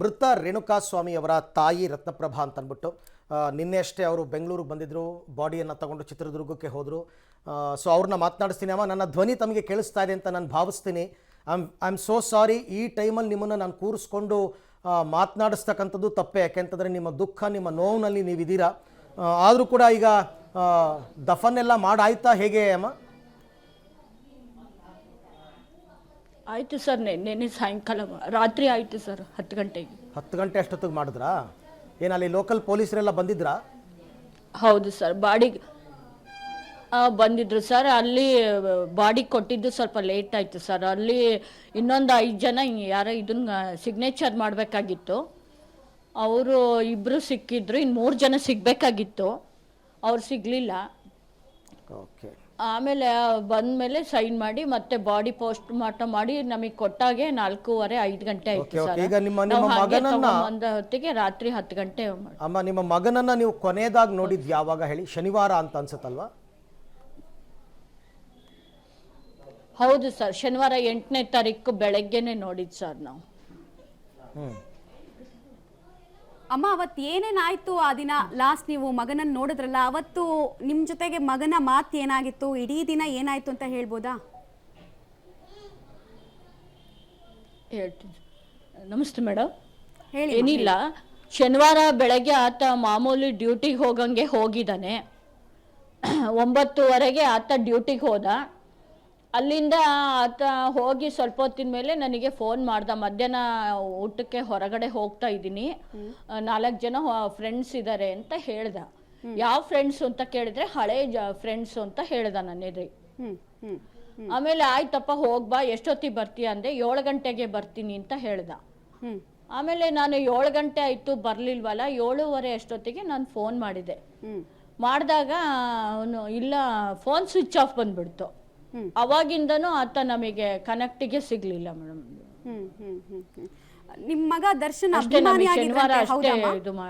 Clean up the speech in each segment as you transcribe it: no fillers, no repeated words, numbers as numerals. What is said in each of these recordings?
ಮೃತ ರೇಣುಕಾಸ್ವಾಮಿ ಅವರ ತಾಯಿ ರತ್ನಪ್ರಭಾ ಅಂತ ಅಂದ್ಬಿಟ್ಟು ನಿನ್ನೆ ಅಷ್ಟೇ ಅವರು ಬೆಂಗಳೂರಿಗೆ ಬಂದಿದ್ದರು, ಬಾಡಿಯನ್ನು ತಗೊಂಡು ಚಿತ್ರದುರ್ಗಕ್ಕೆ ಹೋದರು. ಸೊ ಅವ್ರನ್ನ ಮಾತನಾಡಿಸ್ತೀನಿ. ಅಮ್ಮ, ನನ್ನ ಧ್ವನಿ ತಮಗೆ ಕೇಳಿಸ್ತಾ ಇದೆ ಅಂತ ನಾನು ಭಾವಿಸ್ತೀನಿ. I am so sorry. ಈ ಟೈಮಲ್ಲಿ ನಿಮ್ಮನ್ನು ನಾನು ಕೂರಿಸ್ಕೊಂಡು ಮಾತನಾಡಿಸ್ತಕ್ಕಂಥದ್ದು ತಪ್ಪೇ. ಯಾಕೆಂತಂದರೆ ನಿಮ್ಮ ದುಃಖ, ನಿಮ್ಮ ನೋವಿನಲ್ಲಿ ನೀವಿದ್ದೀರಾ. ಆದರೂ ಕೂಡ ಈಗ ದಫನ್ನೆಲ್ಲ ಮಾಡಾಯ್ತಾ ಹೇಗೆ ಅಮ್ಮ? ಆಯಿತು ಸರ್. ನೆನ್ನೆ ಸಾಯಂಕಾಲ ರಾತ್ರಿ ಆಯಿತು ಸರ್, 10 ಗಂಟೆಗೆ. 10 ಗಂಟೆ ಅಷ್ಟೊತ್ತಿಗೆ ಮಾಡಿದ್ರಾ? ಏನಲ್ಲಿ ಲೋಕಲ್ ಪೊಲೀಸರೆಲ್ಲ ಬಂದಿದ್ರಾ? ಹೌದು ಸರ್, ಬಾಡಿಗೆ ಬಂದಿದ್ರು ಸರ್. ಅಲ್ಲಿ ಬಾಡಿ ಕೊಟ್ಟಿದ್ದು ಸ್ವಲ್ಪ ಲೇಟ್ ಆಯಿತು ಸರ್. ಅಲ್ಲಿ ಇನ್ನೊಂದು 5 ಜನ ಯಾರೋ ಇದನ್ನ ಸಿಗ್ನೇಚರ್ ಮಾಡಬೇಕಾಗಿತ್ತು. ಅವರು 2 ಸಿಕ್ಕಿದ್ರು, ಇನ್ನು 3 ಜನ ಸಿಗಬೇಕಾಗಿತ್ತು. ಅವ್ರು ಸಿಗಲಿಲ್ಲ. ಓಕೆ. ಆಮೇಲೆ ಬಂದಮೇಲೆ ಸೈನ್ ಮಾಡಿ ಮತ್ತೆ ಬಾಡಿ ಪೋಸ್ಟ್ ಮಾರ್ಟಮ್ ಮಾಡಿ ನಮಗೆ ಕೊಟ್ಟಾಗೆ 4:15 ಗಂಟೆ ಆಯಿತು ಸರ್. ಈಗ ನಿಮ್ಮ ಮಗನನ್ನ ಹೊತ್ತಿಗೆ ರಾತ್ರಿ 10 ಗಂಟೆ. ಅಮ್ಮ, ನಿಮ್ಮ ಮಗನನ್ನ ನೀವು ಕೊನೆಯದಾಗಿ ನೋಡಿದ್ದು ಯಾವಾಗ ಹೇಳಿ? ಶನಿವಾರ ಅಂತ ಅನ್ಸುತ್ತಲ್ವಾ? ಹೌದು ಸರ್, ಶನಿವಾರ 8ನೇ ತಾರೀಕು ಬೆಳಗ್ಗೆನೆ ನೋಡಿದ್ದು ಸರ್ ನಾವು. ಅಮ್ಮ, ಅವತ್ತು ಏನೇನಾಯ್ತು ಆ ದಿನ ಲಾಸ್ಟ್ ನೀವು ಮಗನನ್ನ ನೋಡಿದ್ರಲ್ಲ, ಅವತ್ತು ನಿಮ್ಮ ಜೊತೆಗೆ ಮಗನ ಮಾತು ಏನಾಗಿತ್ತು, ಇಡೀ ದಿನ ಏನಾಯ್ತು ಅಂತ ಹೇಳ್ಬೋದಾ? ಹೇಳ್ತೀನಿ. ನಮಸ್ತೆ ಮೇಡಮ್. ಹೇಳಿ. ಏನಿಲ್ಲ, ಶನಿವಾರ ಬೆಳಗ್ಗೆ ಆತ ಮಾಮೂಲಿ ಡ್ಯೂಟಿಗೆ ಹೋಗಂಗೆ ಹೋಗಿದ್ದಾನೆ. 9:30ಗೆ ಆತ ಡ್ಯೂಟಿಗೆ ಹೋದ. ಅಲ್ಲಿಂದ ಆತ ಹೋಗಿ ಸ್ವಲ್ಪ ಹೊತ್ತಿನ ಮೇಲೆ ನನಗೆ ಫೋನ್ ಮಾಡ್ದ. ಮಧ್ಯಾಹ್ನ ಊಟಕ್ಕೆ ಹೊರಗಡೆ ಹೋಗ್ತಾ ಇದ್ದೀನಿ, 4 ಜನ ಫ್ರೆಂಡ್ಸ್ ಇದ್ದಾರೆ ಅಂತ ಹೇಳ್ದ. ಯಾವ ಫ್ರೆಂಡ್ಸ್ ಅಂತ ಕೇಳಿದ್ರೆ ಹಳೆ ಫ್ರೆಂಡ್ಸ್ ಅಂತ ಹೇಳ್ದ ನನ್ನ ಎದುರು. ಆಮೇಲೆ ಆಯ್ತಪ್ಪ ಹೋಗ್ಬಾ, ಎಷ್ಟೊತ್ತಿಗೆ ಬರ್ತೀಯ ಅಂದೆ. 7 ಗಂಟೆಗೆ ಬರ್ತೀನಿ ಅಂತ ಹೇಳ್ದ. ಆಮೇಲೆ ನಾನು 7 ಗಂಟೆ ಆಯ್ತು ಬರ್ಲಿಲ್ವಲ್ಲ, 7:15 ಅಷ್ಟೊತ್ತಿಗೆ ನಾನು ಫೋನ್ ಮಾಡಿದೆ. ಮಾಡಿದಾಗ ಅವನು ಇಲ್ಲ, ಫೋನ್ ಸ್ವಿಚ್ ಆಫ್ ಬಂದ್ಬಿಡ್ತು. ಅವಾಗಿಂದನೂ ಆತ ನಮಗೆ ಕನೆಕ್ಟಿಗೆ ಸಿಗ್ಲಿಲ್ಲ ಮೇಡಮ್. ನಿಮ್ಮ ಮಗ ದರ್ಶನ್ ಅಭಿಮಾನಿಯಾಗಿದ್ರಂತೆ, ಹೌದಮ್ಮ?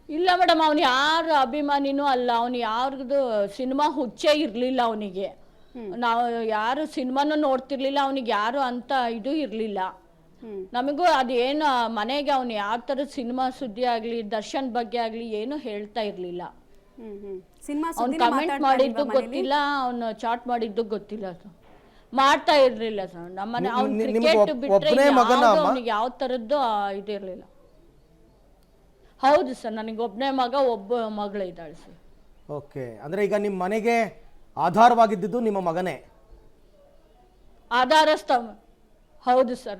ಇಲ್ಲ ಮೇಡಮ್, ಅವನು ಯಾರು ಅಭಿಮಾನಿನೂ ಅಲ್ಲ. ಅವನು ಯಾರ್ದು ಸಿನಿಮಾ ಹುಚ್ಚೇ ಇರ್ಲಿಲ್ಲ ಅವನಿಗೆ. ನಾವು ಯಾರು ಸಿನಿಮಾನು ನೋಡ್ತಿರ್ಲಿಲ್ಲ. ಅವನಿಗೆ ಯಾರು ಅಂತ ಇದು ಇರ್ಲಿಲ್ಲ. ನಮಗೂ ಅದೇನು ಮನೆಗೆ ಅವನು ಯಾವ ಥರದ ಸಿನಿಮಾ ಸುದ್ದಿ ಆಗ್ಲಿ, ದರ್ಶನ್ ಬಗ್ಗೆ ಆಗ್ಲಿ ಏನು ಹೇಳ್ತಾ ಇರ್ಲಿಲ್ಲ. ಅವ್ನು ಕಮೆಂಟ್ ಮಾಡಿದ್ದು ಗೊತ್ತಿಲ್ಲ, ಅವನು ಚಾಟ್ ಮಾಡಿದ್ದು ಗೊತ್ತಿಲ್ಲ, ಮಾಡ್ತಾ ಇರ್ಲಿಲ್ಲ ಸರ್. ನಮ್ಮನೆ ಅವ್ನು ಕ್ರಿಕೆಟ್ ಬಿಟ್ರೆ ಅವನಿಗೆ ಯಾವ ಥರದ್ದು ಇದಿರ್ಲಿಲ್ಲ. ಹೌದು ಸರ್, ನನಗೆ ಒಬ್ಬನೇ ಮಗ, ಒಬ್ಬ ಮಗಳು ಇದ್ದಾಳೆ ಸರ್. ಓಕೆ. ಅಂದ್ರೆ ಈಗ ನಿಮ್ಮ ಮನೆಗೆ ಆಧಾರವಾಗಿದ್ದು ನಿಮ್ಮ ಮಗನೇ? ಆಧಾರ ಸ್ತಂಭ. ಹೌದು ಸರ್.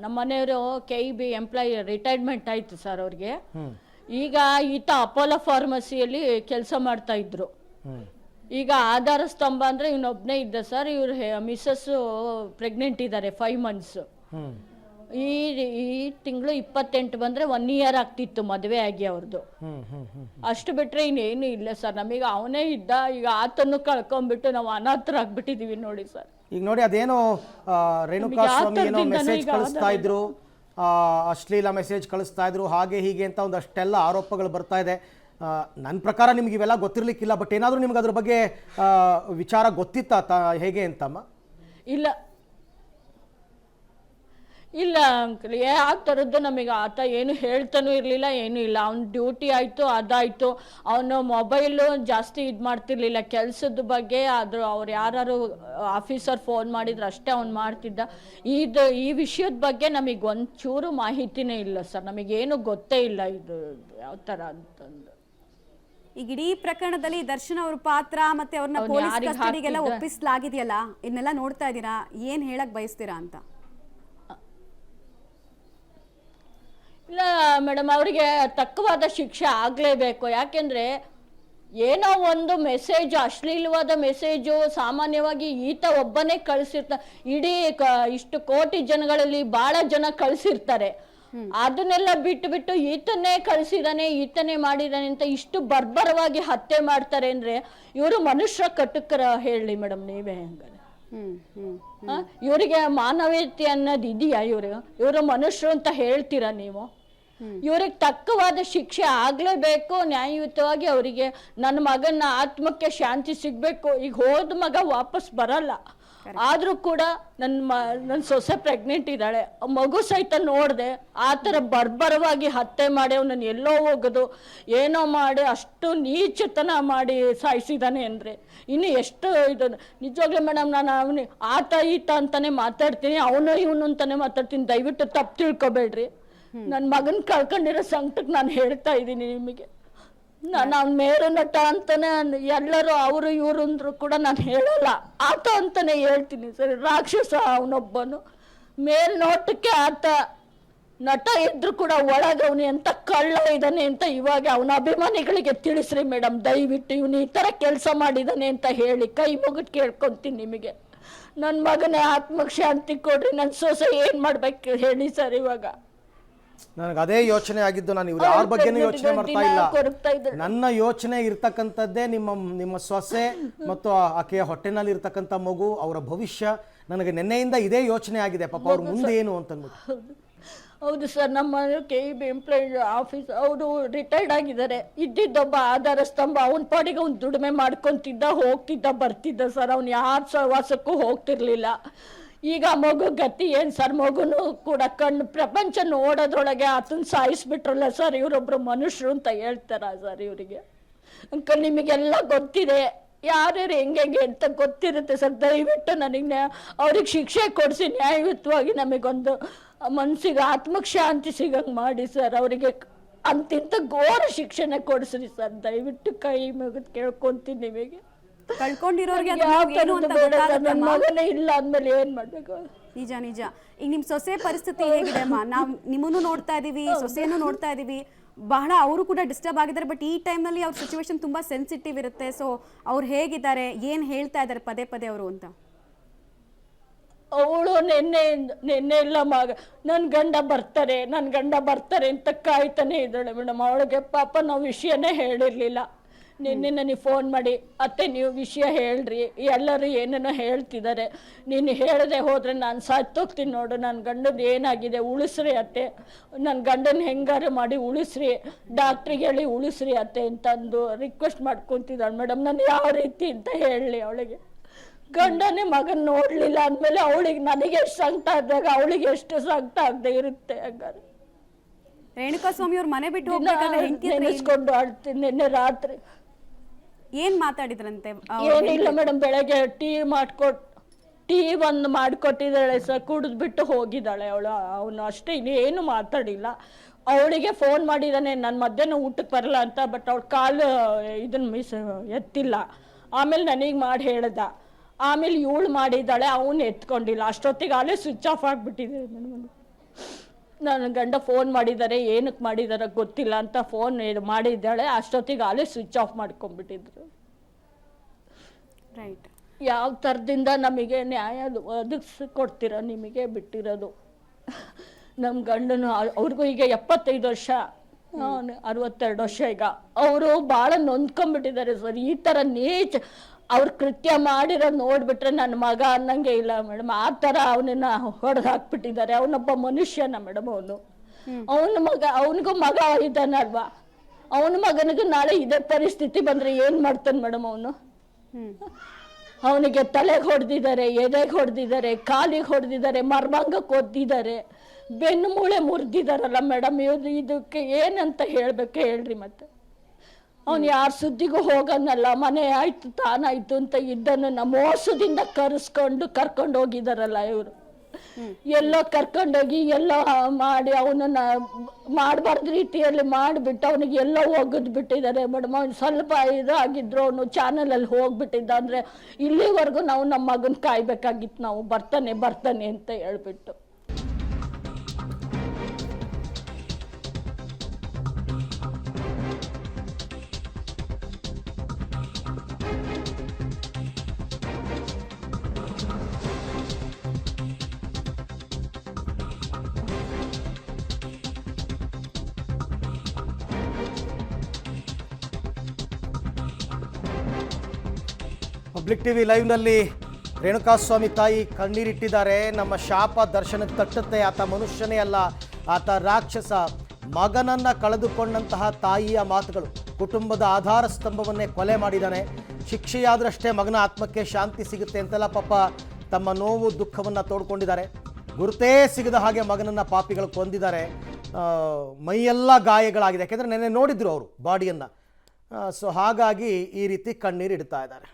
ನಮ್ಮ ಮನೆಯವರು KEB ಎಂಪ್ಲಾಯಿ ರಿಟೈರ್ಮೆಂಟ್ ಆಯ್ತು ಸರ್ ಅವ್ರಿಗೆ. ಈಗ ಈತ ಅಪೋಲೋ ಫಾರ್ಮಸಿಯಲ್ಲಿ ಕೆಲಸ ಮಾಡ್ತಾ ಇದ್ರು. ಈಗ ಆಧಾರ ಸ್ತಂಭ ಅಂದ್ರೆ ಇವನೊಬ್ನೇ ಇದ್ದ ಸರ್. ಇವ್ರ ಮಿಸ್ಸಸ್ ಪ್ರೆಗ್ನೆಂಟ್ ಇದ್ದಾರೆ, 5 ಮಂತ್ಸ್. ಈ ತಿಂಗಳು 28 ಬಂದ್ರೆ 1 ಇಯರ್ ಆಗ್ತಿತ್ತು ಮದುವೆ ಆಗಿ ಅವ್ರದ್ದು. ಅಷ್ಟು ಬಿಟ್ರೆ ಇನ್ನೇನು ಇಲ್ಲ ಸರ್. ನಮಗೆ ಅವನೇ ಇದ್ದ. ಈಗ ಆತನ್ನು ಕಳ್ಕೊಂಡ್ಬಿಟ್ಟು ನಾವು ಅನಾಥರಾಗ್ಬಿಟ್ಟಿದೀವಿ ನೋಡಿ ಸರ್. ಈಗ ನೋಡಿ, ಅದೇನೋ ರೇಣುಕಾಸ್ವಾಮಿ ಏನೋ ಮೆಸೇಜ್ ಕಳಿಸ್ತಾ ಇದ್ರು, ಅಶ್ಲೀಲ ಮೆಸೇಜ್ ಕಳಿಸ್ತಾ ಇದ್ರು, ಹಾಗೆ ಹೀಗೆ ಅಂತ ಒಂದಷ್ಟೆಲ್ಲ ಆರೋಪಗಳು ಬರ್ತಾ ಇದೆ. ನನ್ನ ಪ್ರಕಾರ ನಿಮ್ಗೆ ಇವೆಲ್ಲ ಗೊತ್ತಿರ್ಲಿಕ್ಕಿಲ್ಲ. ಬಟ್ ಏನಾದರೂ ನಿಮ್ಗೆ ಅದ್ರ ಬಗ್ಗೆ ವಿಚಾರ ಗೊತ್ತಿತ್ತಾ ಹೇಗೆ ಅಂತಮ್ಮ? ಇಲ್ಲ ಇಲ್ಲ ಅಂಕಲ್, ಆ ಥರದ್ದು ನಮಗೆ ಆತ ಏನು ಹೇಳ್ತಾನೂ ಇರಲಿಲ್ಲ, ಏನೂ ಇಲ್ಲ. ಅವ್ನ ಡ್ಯೂಟಿ ಆಯಿತು, ಅದಾಯಿತು. ಅವನು ಮೊಬೈಲು ಜಾಸ್ತಿ ಇದು ಮಾಡ್ತಿರ್ಲಿಲ್ಲ ಕೆಲಸದ ಬಗ್ಗೆ. ಅವ್ರು ಯಾರು ಆಫೀಸರ್ ಫೋನ್ ಮಾಡಿದ್ರು ಅಷ್ಟೇ ಅವ್ನು ಮಾಡ್ತಿದ್ದ. ಈ ವಿಷಯದ ಬಗ್ಗೆ ನಮಗೆ ಒಂಚೂರು ಮಾಹಿತಿನೇ ಇಲ್ಲ ಸರ್. ನಮಗೇನು ಗೊತ್ತೇ ಇಲ್ಲ ಇದು ಯಾವ ಥರ ಅಂತಂದು. ಈಗ ಇಡೀ ಪ್ರಕರಣದಲ್ಲಿ ದರ್ಶನ್ ಅವ್ರ ಪಾತ್ರ ಮತ್ತೆ ಅವ್ರನ್ನ ಪೊಲೀಸ್ ಕಸ್ಟಡಿಗೆಲ್ಲ ಒಪ್ಪಿಸಲಾಗಿದೆಯಲ್ಲ, ಇದನ್ನೆಲ್ಲ ನೋಡ್ತಾ ಇದ್ದೀರಾ, ಏನ್ ಹೇಳಕ್ ಬಯಸ್ತೀರಾ ಅಂತ? ಇಲ್ಲ ಮೇಡಮ್, ಅವರಿಗೆ ತಕ್ಕವಾದ ಶಿಕ್ಷೆ ಆಗಲೇಬೇಕು. ಯಾಕೆಂದರೆ ಏನೋ ಒಂದು ಮೆಸೇಜು, ಅಶ್ಲೀಲವಾದ ಮೆಸೇಜು ಸಾಮಾನ್ಯವಾಗಿ ಈತ ಒಬ್ಬನೇ ಕಳಿಸಿರ್ತಾರೆ. ಇಡೀ ಇಷ್ಟು ಕೋಟಿ ಜನಗಳಲ್ಲಿ ಭಾಳ ಜನ ಕಳಿಸಿರ್ತಾರೆ. ಅದನ್ನೆಲ್ಲ ಬಿಟ್ಟು ಈತನ್ನೇ ಕಳಿಸಿದಾನೆ, ಈತನೇ ಮಾಡಿದಾನೆ ಅಂತ ಇಷ್ಟು ಬರ್ಬರವಾಗಿ ಹತ್ಯೆ ಮಾಡ್ತಾರೆ ಅಂದರೆ ಇವರು ಮನುಷ್ಯ ಕಟುಕರ ಹೇಳಿ ಮೇಡಮ್ ನೀವೇ ಹಂಗಾರೆ. ಇವರಿಗೆ ಮಾನವೀಯತೆ ಅನ್ನೋದು ಇದೆಯಾ? ಇವರು ಮನುಷ್ಯರು ಅಂತ ಹೇಳ್ತೀರಾ ನೀವು? ಇವ್ರಿಗೆ ತಕ್ಕವಾದ ಶಿಕ್ಷೆ ಆಗ್ಲೇಬೇಕು ನ್ಯಾಯಯುತವಾಗಿ. ಅವರಿಗೆ ನನ್ನ ಮಗನ ಆತ್ಮಕ್ಕೆ ಶಾಂತಿ ಸಿಗ್ಬೇಕು. ಈಗ ಹೋದ ಮಗ ವಾಪಸ್ ಬರಲ್ಲ. ಆದ್ರೂ ಕೂಡ ನನ್ನ ಸೊಸೆ ಪ್ರೆಗ್ನೆಂಟ್ ಇದ್ದಾಳೆ, ಮಗು ಸಹಿತ ನೋಡಿದೆ ಆ ಥರ ಬರ್ಬರವಾಗಿ ಹತ್ಯೆ ಮಾಡಿ ಅವನನ್ನು ಎಲ್ಲೋ ಹೋಗೋದು ಏನೋ ಮಾಡಿ ಅಷ್ಟು ನೀಚತನ ಮಾಡಿ ಸಾಯಿಸಿದ್ದಾನೆ ಅಂದರೆ ಇನ್ನು ಎಷ್ಟು ಇದು. ನಿಜವಾಗ್ಲೂ ಮೇಡಮ್, ನಾನು ಅವನಿಗೆ ಆತ ಈತ ಅಂತಾನೆ ಮಾತಾಡ್ತೀನಿ, ಅವನು ಇವನು ಅಂತಾನೆ ಮಾತಾಡ್ತೀನಿ, ದಯವಿಟ್ಟು ತಪ್ಪು ತಿಳ್ಕೊಬೇಡ್ರಿ. ನನ್ನ ಮಗನ ಕಳ್ಕೊಂಡಿರೋ ಸಂಕಟಕ್ಕೆ ನಾನು ಹೇಳ್ತಾ ಇದ್ದೀನಿ ನಿಮಗೆ. ನಾನು ಅವ್ನ ಮೇರು ನಟ ಅಂತಾನೆ ಎಲ್ಲರೂ ಅವರು ಇವರು ಅಂದ್ರು ಕೂಡ ನಾನು ಹೇಳಲ್ಲ, ಆತ ಅಂತಾನೆ ಹೇಳ್ತೀನಿ ಸರಿ. ರಾಕ್ಷಸ ಅವನೊಬ್ಬನು, ಮೇಲ್ನೋಟಕ್ಕೆ ಆತ ನಟ ಇದ್ರು ಕೂಡ ಒಳಗೆ ಅವನು ಎಂತ ಕಳ್ಳ ಇದ್ದಾನೆ ಅಂತ ಇವಾಗ ಅವನ ಅಭಿಮಾನಿಗಳಿಗೆ ತಿಳಿಸ್ರಿ ಮೇಡಮ್ ದಯವಿಟ್ಟು. ಇವನು ಈ ಥರ ಕೆಲಸ ಮಾಡಿದ್ದಾನೆ ಅಂತ ಹೇಳಿ ಕೈ ಮುಗಿದು ಕೇಳ್ಕೊತೀನಿ ನಿಮಗೆ. ನನ್ನ ಮಗನೇ ಆತ್ಮಕ್ಕೆ ಶಾಂತಿ ಕೊಡ್ರಿ. ನನ್ನ ಸೊಸೆ ಏನು ಮಾಡ್ಬೇಕು ಹೇಳಿ ಸರ್. ಇವಾಗ ನನಗೆ ಅದೇ ಯೋಚನೆ ಆಗಿದ್ದು, ನಾನು ಇವ್ರು ಯಾರ ಬಗ್ಗೆನೂ ಯೋಚನೆ ಮಾಡ್ತಾ ಇಲ್ಲ. ನನ್ನ ಯೋಚನೆ ಇರ್ತಕ್ಕಂಥದ್ದೇ ನಿಮ್ಮ ಸೊಸೆ ಮತ್ತು ಆಕೆಯ ಹೊಟ್ಟೆನಲ್ಲಿ ಇರ್ತಕ್ಕಂಥ ಮಗು, ಅವರ ಭವಿಷ್ಯ. ನನಗೆ ನಿನ್ನೆಯಿಂದ ಇದೇ ಯೋಚನೆ ಆಗಿದೆ, ಪಾಪ ಅವ್ರ ಮುಂದೆ ಏನು ಅಂತಂದ್ಬಿಟ್ಟು. ಹೌದು ಸರ್, ನಮ್ಮ KEB ಎಂಪ್ಲಾಯ್ ಆಫೀಸ್ ಅವರು ರಿಟೈರ್ಡ್ ಆಗಿದ್ದಾರೆ. ಇದ್ದಿದ್ದೊಬ್ಬ ಆಧಾರ ಸ್ತಂಭ, ಅವನ ಪಾಡಿಗೆ ಅವ್ನು ದುಡಿಮೆ ಮಾಡ್ಕೊತಿದ್ದ, ಹೋಗ್ತಿದ್ದ ಬರ್ತಿದ್ದ ಸರ್. ಅವ್ನು ಯಾರ ಸಹವಾಸಕ್ಕೂ ಹೋಗ್ತಿರ್ಲಿಲ್ಲ. ಈಗ ಮಗು ಗತಿ ಏನು ಸರ್? ಮಗುನು ಕೂಡ ಕಣ್ಣು ಪ್ರಪಂಚ ನೋಡೋದ್ರೊಳಗೆ ಆತನ ಸಾಯಿಸ್ಬಿಟ್ರಲ್ಲ ಸರ್. ಇವರೊಬ್ರು ಮನುಷ್ಯರು ಅಂತ ಹೇಳ್ತಾರ ಸರ್ ಇವರಿಗೆ? ಅಂಕಲ್ ನಿಮಗೆಲ್ಲ ಗೊತ್ತಿದೆ, ಯಾರ್ಯಾರು ಹೆಂಗೆ ಅಂತ ಗೊತ್ತಿರುತ್ತೆ ಸರ್. ದಯವಿಟ್ಟು ನನಗೆ ಅವ್ರಿಗೆ ಶಿಕ್ಷೆ ಕೊಡಿಸಿ ನ್ಯಾಯಯುತವಾಗಿ ನಮಗೊಂದು ಮನಸ್ಸಿಗೆ ಆತ್ಮಕ್ಕೆ ಶಾಂತಿ ಸಿಗಂಗೆ ಮಾಡಿ ಸರ್. ಅವರಿಗೆ ಅಂತಿಂತ ಘೋರ ಶಿಕ್ಷೆನೆ ಕೊಡಿಸ್ರಿ ಸರ್ ದಯವಿಟ್ಟು. ಕೈ ಮುಗಿದು ಕೇಳ್ಕೊಂತೀನಿ ನಿಮಗೆ. ಕಳ್ಕೊಂಡಿರೋರಿಗೆ ಮಗನೇ ಇಲ್ಲ ಅಂದ್ಮೇಲೆ ಏನ್ ಮಾಡ್ಬೇಕು? ನಿಜ ನಿಜ. ಈಗ ನಿಮ್ ಸೊಸೆ ಪರಿಸ್ಥಿತಿ ಹೇಗಿದೆ ಅಮ್ಮ? ನಾವ್ ನಿಮ್ಮನ್ನು ನೋಡ್ತಾ ಇದೀವಿ, ಸೊಸೆಯನ್ನು ನೋಡ್ತಾ ಇದೀವಿ, ಬಹಳ ಅವರು ಕೂಡ ಡಿಸ್ಟರ್ಬ್ ಆಗಿದ್ದಾರೆ. ಬಟ್ ಈ ಟೈಮ್ನಲ್ಲಿ ಅವ್ರ ಸಿಚುವೇಶನ್ ತುಂಬಾ ಸೆನ್ಸಿಟಿವ್ ಇರುತ್ತೆ. ಸೊ ಅವ್ರು ಹೇಗಿದ್ದಾರೆ, ಏನ್ ಹೇಳ್ತಾ ಇದ್ದಾರೆ ಪದೇ ಪದೇ ಅವರು ಅಂತ? ಅವಳು ನಿನ್ನೆ ಇಲ್ಲ ಮಗ ನನ್ನ ಗಂಡ ಬರ್ತಾರೆ ಅಂತ ಕಾಯ್ತಾನೆ ಇದ್ದಾಳೆ ಮೇಡಮ್. ಅವಳಿಗೆ ಪಾಪ ನಾವು ವಿಷಯನೇ ಹೇಳಿರ್ಲಿಲ್ಲ. ನಿನ್ನೆ ನನಗೆ ಫೋನ್ ಮಾಡಿ, ಅತ್ತೆ ನೀವು ವಿಷಯ ಹೇಳ್ರಿ, ಎಲ್ಲರೂ ಏನೇನೋ ಹೇಳ್ತಿದ್ದಾರೆ, ನೀನು ಹೇಳದೆ ಹೋದರೆ ನಾನು ಸತ್ತೋಗ್ತೀನಿ ನೋಡು, ನನ್ನ ಗಂಡನ ಏನಾಗಿದೆ ಉಳಿಸ್ರಿ ಅತ್ತೆ, ನನ್ನ ಗಂಡನ ಹೆಂಗಾರು ಮಾಡಿ ಉಳಿಸ್ರಿ, ಡಾಕ್ಟ್ರಿಗೆ ಹೇಳಿ ಉಳಿಸ್ರಿ ಅತ್ತೆ ಅಂತಂದು ರಿಕ್ವೆಸ್ಟ್ ಮಾಡ್ಕೊತಿದ್ದಾಳೆ ಮೇಡಮ್. ನಾನು ಯಾವ ರೀತಿ ಅಂತ ಹೇಳಲಿ ಅವಳಿಗೆ? ಗಂಡನೇ ಮಗನ ನೋಡಲಿಲ್ಲ ಅಂದಮೇಲೆ ಅವಳಿಗೆ ನನಗೆ ಎಷ್ಟು ಸಂಕಟ ಆದಾಗ ಅವಳಿಗೆ ಎಷ್ಟು ಸಂಕಟ ಆಗದೆ ಇರುತ್ತೆ. ಹಂಗಾರೆ ರೇಣುಕಾಸ್ವಾಮಿ ಅವ್ರ ಮನೆ ಬಿಟ್ಟು ನೆನೆಸ್ಕೊಂಡು ಆಡ್ತೀನಿ. ನಿನ್ನೆ ರಾತ್ರಿ ಏನ್ ಮಾತಾಡಿದ್ರಂತೆ? ಏನಿಲ್ಲ ಮೇಡಮ್, ಬೆಳಗ್ಗೆ ಟೀ ಒಂದು ಮಾಡಿಕೊಟ್ಟಿದ್ದಾಳೆ ಸರ್, ಕುಡಿದ್ಬಿಟ್ಟು ಹೋಗಿದ್ದಾಳೆ ಅವನು ಅಷ್ಟೇ, ಇನ್ನೇನು ಮಾತಾಡಿಲ್ಲ. ಅವಳಿಗೆ ಫೋನ್ ಮಾಡಿದ್ದಾನೆ ನಾನು ಮಧ್ಯಾಹ್ನ ಊಟಕ್ಕೆ ಬರಲ್ಲ ಅಂತ, ಬಟ್ ಅವಳು ಕಾಲು ಎತ್ತಿಲ್ಲ. ಆಮೇಲೆ ನನಗೆ ಮಾಡಿ ಹೇಳ್ದ, ಆಮೇಲೆ ಇವಳು ಮಾಡಿದ್ದಾಳೆ, ಅವನು ಎತ್ಕೊಂಡಿಲ್ಲ. ಅಷ್ಟೊತ್ತಿಗೆ ಅಲ್ಲೇ ಸ್ವಿಚ್ ಆಫ್ ಆಗಿಬಿಟ್ಟಿದೆ. ನನ್ನ ಗಂಡ ಫೋನ್ ಮಾಡಿದ್ದಾರೆ, ಏನಕ್ಕೆ ಮಾಡಿದಾರೆ ಗೊತ್ತಿಲ್ಲ ಅಂತ ಫೋನ್ ಮಾಡಿದ್ದಾಳೆ. ಅಷ್ಟೊತ್ತಿಗೆ ಅಲ್ಲೇ ಸ್ವಿಚ್ ಆಫ್ ಮಾಡ್ಕೊಂಡ್ಬಿಟ್ಟಿದ್ರು. ರೈಟ್. ಯಾವ ಥರದಿಂದ ನಮಗೆ ನ್ಯಾಯ ಒದಗಿಸ್ಕೊಡ್ತೀರ? ನಿಮಗೆ ಬಿಟ್ಟಿರೋದು. ನಮ್ಮ ಗಂಡನು ಅವ್ರಿಗೂ ಈಗ 75 ವರ್ಷ, 62 ವರ್ಷ. ಈಗ ಅವರು ಭಾಳ ನೊಂದ್ಕೊಂಡ್ಬಿಟ್ಟಿದ್ದಾರೆ ಸರ್. ಈ ಥರ ನೀಚ ಅವ್ರ ಕೃತ್ಯ ಮಾಡಿರೋ ನೋಡ್ಬಿಟ್ರೆ ನನ್ನ ಮಗ ಅನ್ನಂಗೆ ಇಲ್ಲ ಮೇಡಮ್. ಆ ಥರ ಅವನನ್ನ ಹೊಡೆದು ಹಾಕ್ಬಿಟ್ಟಿದ್ದಾರೆ. ಅವನೊಬ್ಬ ಮನುಷ್ಯನ ಮೇಡಮ್. ಅವನಿಗೂ ಮಗ ಇದ್ದಾನಲ್ವಾ, ಅವನ ಮಗನಿಗೂ ನಾಳೆ ಇದೇ ಪರಿಸ್ಥಿತಿ ಬಂದರೆ ಏನು ಮಾಡ್ತಾನೆ ಮೇಡಮ್ ಅವನು? ಅವನಿಗೆ ತಲೆಗೆ ಹೊಡೆದಿದ್ದಾರೆ, ಎದೆಗೆ ಹೊಡೆದಿದ್ದಾರೆ, ಕಾಲಿಗೆ ಹೊಡೆದಿದ್ದಾರೆ, ಮರ್ಮಾಂಗಕ್ಕೆ ಒದ್ದಿದ್ದಾರೆ, ಬೆನ್ನು ಮೂಳೆ ಮುರಿದಿದ್ದಾರಲ್ಲ ಮೇಡಮ್. ಇದಕ್ಕೆ ಏನಂತ ಹೇಳಬೇಕು ಹೇಳ್ರಿ? ಮತ್ತೆ ಅವನು ಯಾರ ಸುದ್ದಿಗೂ ಹೋಗನ್ನಲ್ಲ, ಮನೆ ಆಯ್ತು ತಾನಾಯ್ತು ಅಂತ ಇದ್ದನ್ನು ಮೋಸದಿಂದ ಕರ್ಕೊಂಡು ಹೋಗಿದಾರಲ್ಲ ಇವರು. ಎಲ್ಲೋ ಕರ್ಕೊಂಡೋಗಿ ಎಲ್ಲೋ ಮಾಡಿ ಅವನನ್ನ ಮಾಡಬಾರ್ದು ರೀತಿಯಲ್ಲಿ ಮಾಡಿಬಿಟ್ಟು ಅವನಿಗೆ ಎಲ್ಲೋ ಒಗದ್ ಬಿಟ್ಟಿದ್ದಾರೆ ಮೇಡಮ್. ಅವ್ನು ಸ್ವಲ್ಪ ಇದಾಗಿದ್ರು ಅವನು ಚಾನಲಲ್ಲಿ ಹೋಗ್ಬಿಟ್ಟಿದ್ದ ಅಂದರೆ ಇಲ್ಲಿವರೆಗೂ ನಾವು ನಮ್ಮ ಮಗನ ಕಾಯ್ಬೇಕಾಗಿತ್ತು, ನಾವು ಬರ್ತಾನೆ ಅಂತ ಹೇಳ್ಬಿಟ್ಟು. ಪಬ್ಲಿಕ್ ಟಿವಿ ಲೈವ್ನಲ್ಲಿ ರೇಣುಕಾಸ್ವಾಮಿ ತಾಯಿ ಕಣ್ಣೀರಿಟ್ಟಿದ್ದಾರೆ. ನಮ್ಮ ಶಾಪ ದರ್ಶನಕ್ಕೆ ತಟ್ಟುತ್ತೆ. ಆತ ಮನುಷ್ಯನೇ ಅಲ್ಲ, ಆತ ರಾಕ್ಷಸ. ಮಗನನ್ನು ಕಳೆದುಕೊಂಡಂತಹ ತಾಯಿಯ ಮಾತುಗಳು. ಕುಟುಂಬದ ಆಧಾರ ಸ್ತಂಭವನ್ನೇ ಕೊಲೆ ಮಾಡಿದ್ದಾನೆ. ಶಿಕ್ಷೆಯಾದ್ರಷ್ಟೇ ಮಗನ ಆತ್ಮಕ್ಕೆ ಶಾಂತಿ ಸಿಗುತ್ತೆ ಅಂತೆಲ್ಲ ಪಾಪ ತಮ್ಮ ನೋವು ದುಃಖವನ್ನು ತೋಡ್ಕೊಂಡಿದ್ದಾರೆ. ಗುರುತೇ ಸಿಗದ ಹಾಗೆ ಮಗನನ್ನು ಪಾಪಿಗಳು ಕೊಂದಿದ್ದಾರೆ. ಮೈಯೆಲ್ಲ ಗಾಯಗಳಾಗಿದೆ, ಯಾಕೆಂದರೆ ನೆನ್ನೆ ನೋಡಿದ್ರು ಅವರು ಬಾಡಿಯನ್ನು. ಸೊ ಹಾಗಾಗಿ ಈ ರೀತಿ ಕಣ್ಣೀರು ಇಡ್ತಾ ಇದ್ದಾರೆ.